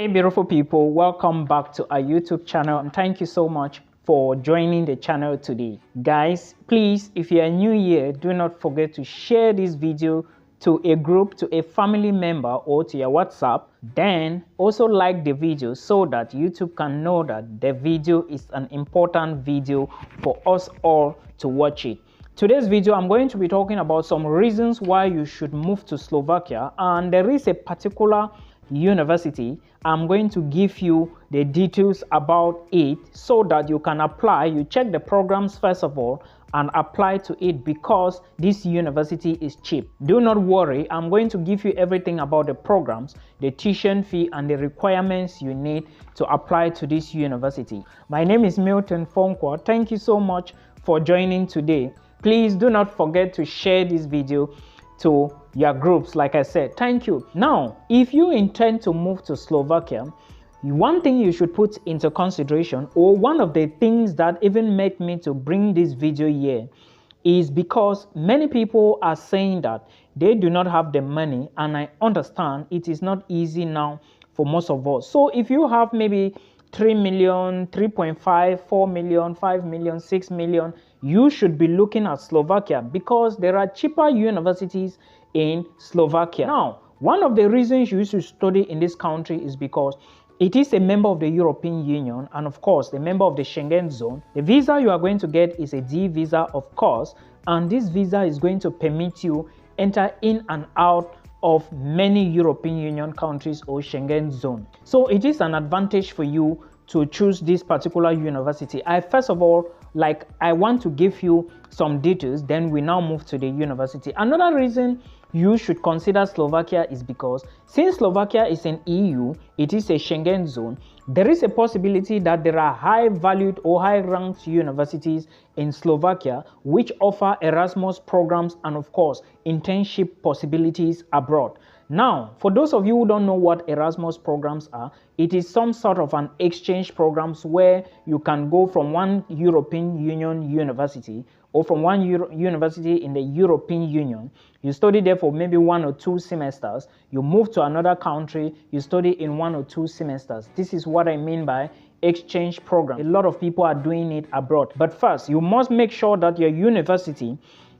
Hey beautiful people, welcome back to our YouTube channel and thank you so much for joining the channel today. Guys, please, if you are new here, do not forget to share this video to a group, to a family member or to your WhatsApp. Then also like the video so that YouTube can know that the video is an important video for us all to watch it. Today's video, I'm going to be talking about some reasons why you should move to Slovakia, and there is a particular university. I'm going to give you the details about it so that you can apply. You check the programs first of all and apply to it because this university is cheap. Do not worry, I'm going to give you everything about the programs, the tuition fee and the requirements you need to apply to this university. My name is Milton. Thank you so much for joining today. Please do not forget to share this video to your groups. Like I said, thank you. Now, if you intend to move to Slovakia, one thing you should put into consideration, or one of the things that even made me to bring this video here, is because many people are saying that they do not have the money, and I understand it is not easy now for most of us. So if you have maybe 3 million, 3.5, 4 million, 5 million, 6 million, you should be looking at Slovakia because there are cheaper universities in Slovakia. Now, one of the reasons you should study in this country is because it is a member of the European Union and of course a member of the Schengen zone. The visa you are going to get is a D visa, of course, and this visa is going to permit you enter in and out of many European Union countries or Schengen zone. So it is an advantage for you to choose this particular university. First of all, I want to give you some details, then we now move to the university. Another reason you should consider Slovakia is because since Slovakia is an EU, it is a Schengen zone, there is a possibility that there are high valued or high ranked universities in Slovakia which offer Erasmus programs and of course internship possibilities abroad. Now, for those of you who don't know what Erasmus programs are, it is some sort of an exchange programs where you can go from one European Union university or from one university in the European Union. You study there for maybe 1 or 2 semesters. You move to another country, you study in 1 or 2 semesters. This is what I mean by exchange program. A lot of people are doing it abroad. But first, you must make sure that your university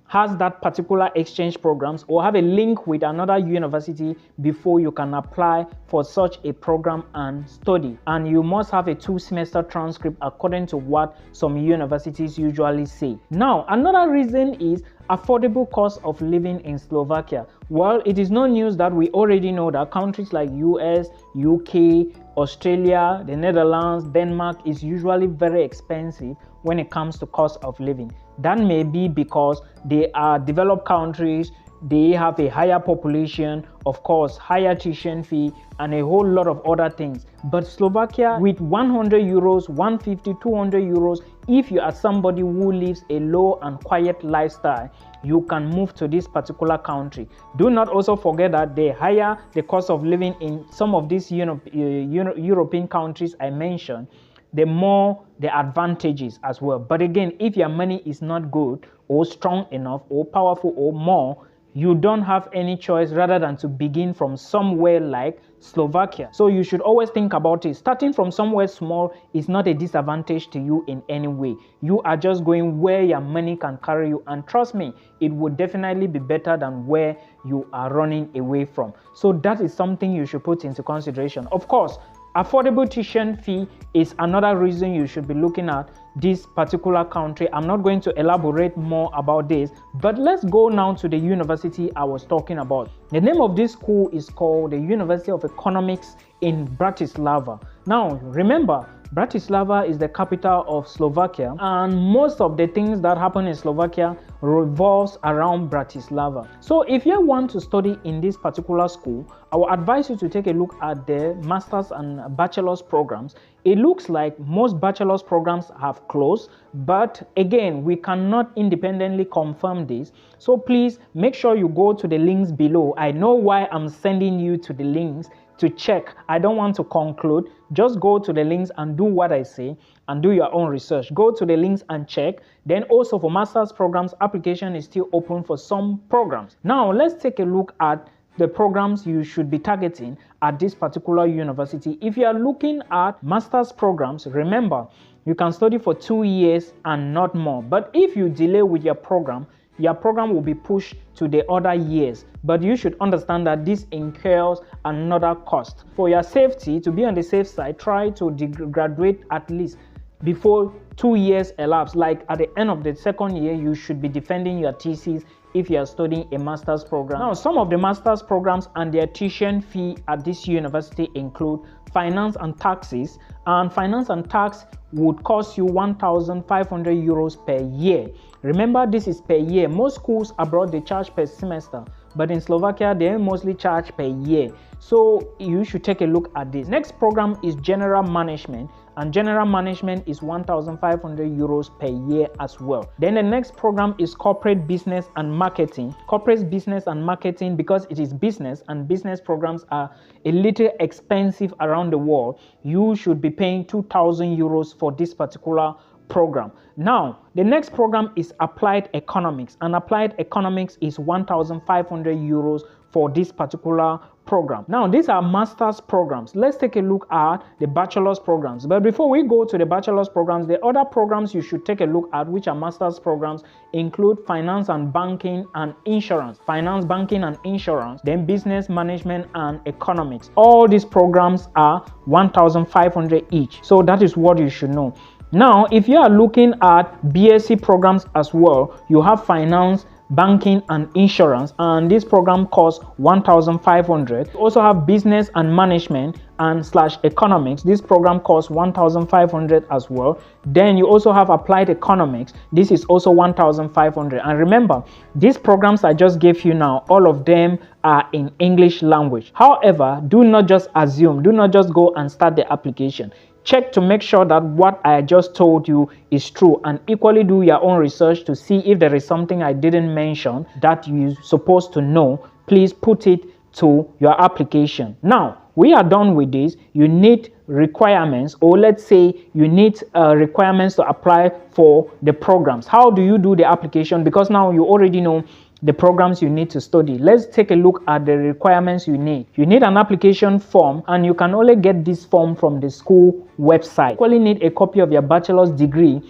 has that particular exchange programs or have a link with another university before you can apply for such a program and study. And you must have a 2-semester transcript according to what some universities usually say. Now, another reason is affordable cost of living in Slovakia. Well, it is no news that we already know that countries like US, UK, Australia, the Netherlands, Denmark is usually very expensive when it comes to cost of living. That may be because they are developed countries, they have a higher population, of course, higher tuition fee, and a whole lot of other things. But Slovakia, with 100 euros, 150, 200 euros, if you are somebody who lives a low and quiet lifestyle, you can move to this particular country. Do not also forget that the higher the cost of living in some of these European countries I mentioned, the more the advantages as well. But again, if your money is not good or strong enough or powerful or more, you don't have any choice rather than to begin from somewhere like Slovakia. So you should always think about it. Starting from somewhere small is not a disadvantage to you in any way. You are just going where your money can carry you, and trust me, it would definitely be better than where you are running away from. So that is something you should put into consideration. Of course, affordable tuition fee is another reason you should be looking at this particular country. I'm not going to elaborate more about this, but let's go now to the university I was talking about. The name of this school is called the University of Economics in Bratislava. Now, remember, Bratislava is the capital of Slovakia, and most of the things that happen in Slovakia revolves around Bratislava. So if you want to study in this particular school, I will advise you to take a look at the master's and bachelor's programs. It looks like most bachelor's programs have closed, but again, we cannot independently confirm this. So please make sure you go to the links below. I know why I'm sending you to the links to check. I don't want to conclude. Just go to the links and do what I say and do your own research. Go to the links and check. Then also for master's programs, application is still open for some programs. Now let's take a look at the programs you should be targeting at this particular university. If you are looking at master's programs, remember, you can study for 2 years and not more. But if you delay with your program will be pushed to the other years. But you should understand that this incurs another cost. For your safety, to be on the safe side, try to graduate at least before 2 years elapse. Like at the end of the second year, you should be defending your thesis if you are studying a master's program. Now, some of the master's programs and their tuition fee at this university include finance and taxes, and finance and tax would cost you 1,500 euros per year. Remember, this is per year. Most schools abroad, they charge per semester, but in Slovakia, they mostly charge per year. So you should take a look at this. Next program is general management, and general management is 1,500 euros per year as well. Then the next program is corporate business and marketing. Corporate business and marketing, because it is business and business programs are a little expensive around the world, you should be paying 2,000 euros for this particular program. Now, the next program is applied economics, and applied economics is 1,500 euros for this particular program. Now, these are master's programs. Let's take a look at the bachelor's programs. But before we go to the bachelor's programs, the other programs you should take a look at, which are master's programs, include finance and banking and insurance. Finance, banking and insurance, then business management and economics. All these programs are 1,500 each. So that is what you should know. Now, if you are looking at BSc programs as well, you have finance, banking and insurance, and this program costs 1,500. You also have business and management and / economics. This program costs 1,500 as well. Then you also have applied economics. This is also 1,500. And remember, these programs I just gave you now, all of them are in English language. However, do not just assume, do not just go and start the application. Check to make sure that what I just told you is true, and equally do your own research to see if there is something I didn't mention that you're supposed to know. Please put it to your application. Now, we are done with this. You need requirements, or let's say you need requirements to apply for the programs. How do you do the application? Because now you already know the programs you need to study. Let's take a look at the requirements you need. You need an application form, and you can only get this form from the school website. You equally need a copy of your bachelor's degree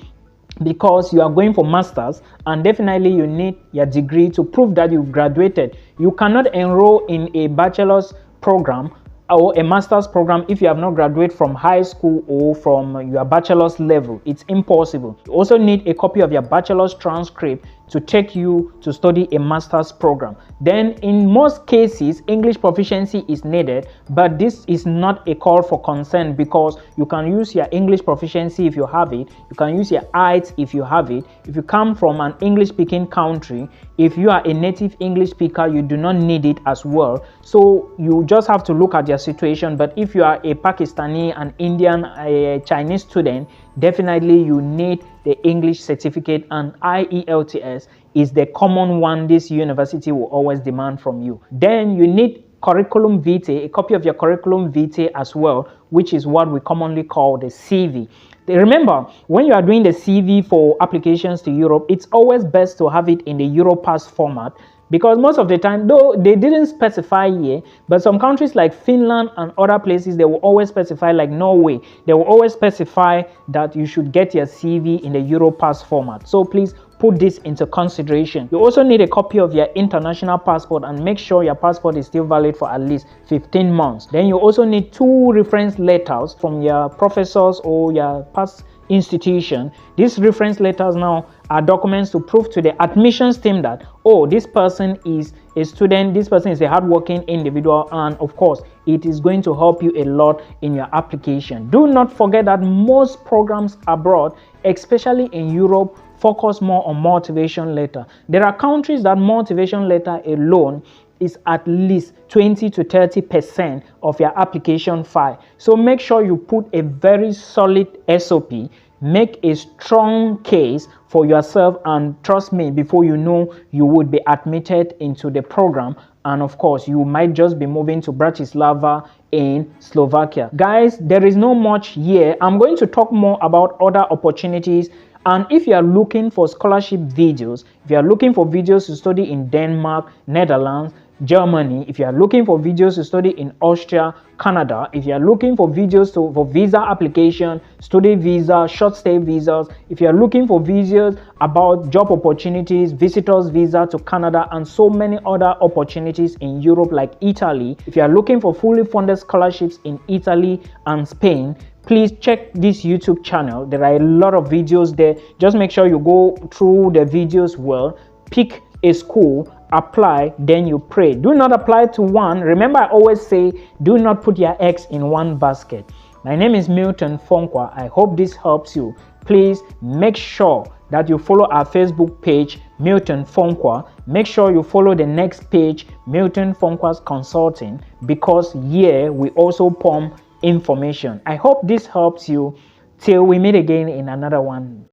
because you are going for masters, and definitely you need your degree to prove that you've graduated. You cannot enroll in a bachelor's program or a master's program if you have not graduated from high school or from your bachelor's level. It's impossible. You also need a copy of your bachelor's transcript to take you to study a master's program. Then in most cases, English proficiency is needed, but this is not a call for concern because you can use your English proficiency if you have it. You can use your IELTS if you have it. If you come from an English speaking country, if you are a native English speaker, you do not need it as well. So you just have to look at your situation. But if you are a Pakistani, an Indian, a Chinese student, definitely you need the English certificate, and IELTS is the common one this university will always demand from you. Then you need curriculum vitae, a copy of your curriculum vitae as well, which is what we commonly call the CV. Remember, when you are doing the CV for applications to Europe, it's always best to have it in the Europass format, because most of the time, though they didn't specify here, but some countries like Finland and other places, they will always specify, like Norway, they will always specify that you should get your CV in the Europass format. So please put this into consideration. You also need a copy of your international passport, and make sure your passport is still valid for at least 15 months. Then you also need 2 reference letters from your professors or your past institution. These reference letters now are documents to prove to the admissions team that, oh, this person is a student, this person is a hardworking individual, and of course it is going to help you a lot in your application. Do not forget that most programs abroad, especially in Europe, focus more on motivation letter. There are countries that motivation letter alone is at least 20 to 30% of your application file. So make sure you put a very solid SOP, make a strong case for yourself, and trust me, before you know, you would be admitted into the program. And of course, you might just be moving to Bratislava in Slovakia. Guys, there is no much here. I'm going to talk more about other opportunities. And if you are looking for scholarship videos, if you are looking for videos to study in Denmark, Netherlands, Germany, if you are looking for videos to study in Austria, Canada, if you are looking for videos for visa application, study visa, short stay visas, if you are looking for videos about job opportunities, visitors visa to Canada, and so many other opportunities in Europe like Italy, if you are looking for fully funded scholarships in Italy and Spain, please check this YouTube channel. There are a lot of videos there. Just make sure you go through the videos well, pick a school, apply, then you pray. Do not apply to one. Remember, I always say, do not put your eggs in one basket. My name is Milton Fonkwa. I hope this helps you. Please make sure that you follow our Facebook page, Milton Fonkwa. Make sure you follow the next page, Milton Fonkwa's Consulting, because here we also pump information. I hope this helps you. Till we meet again in another one.